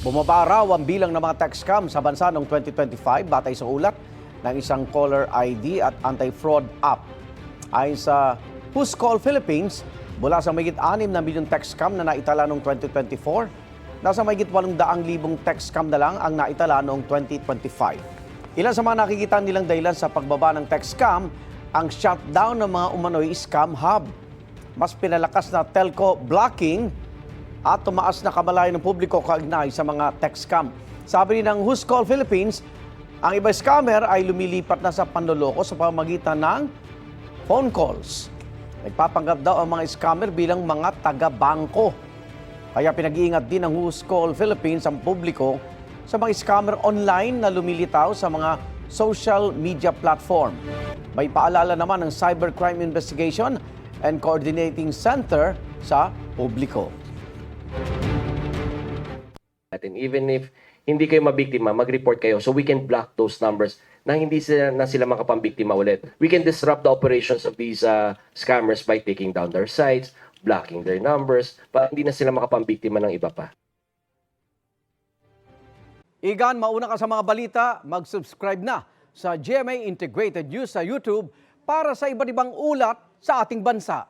Bumaba raw ang bilang ng mga text scam sa bansa noong 2025 batay sa ulat ng isang caller ID at anti-fraud app. Ayon sa Who's Call Philippines, mula sa mahigit 6 na milyong text scam na naitala noong 2024, nasa mahigit 800,000 text scam na lang ang naitala noong 2025. Ilan sa mga nakikita nilang dahilan sa pagbaba ng text scam ang shutdown ng mga umano'y scam hub. Mas pinalakas na telco blocking at tumaas na kamalayan ng publiko kaugnay sa mga text scam. Sabi rin ng Who's Call Philippines, ang iba scammer ay lumilipat na sa panloloko sa pamamagitan ng phone calls. Nagpapanggap daw ang mga scammer bilang mga taga-bangko. Kaya pinag-iingat din ng Who's Call Philippines ang publiko sa mga scammer online na lumilitaw sa mga social media platform. May paalala naman ng Cybercrime Investigation and Coordinating Center sa publiko. Even if hindi kayo mabiktima, mag-report kayo so we can block those numbers na hindi sila makapambiktima ulit. We can disrupt the operations of these scammers by taking down their sites, blocking their numbers, para hindi na sila makapambiktima ng iba pa. Igan, mauna ka sa mga balita, mag-subscribe na sa GMA Integrated News sa YouTube para sa iba't ibang ulat sa ating bansa.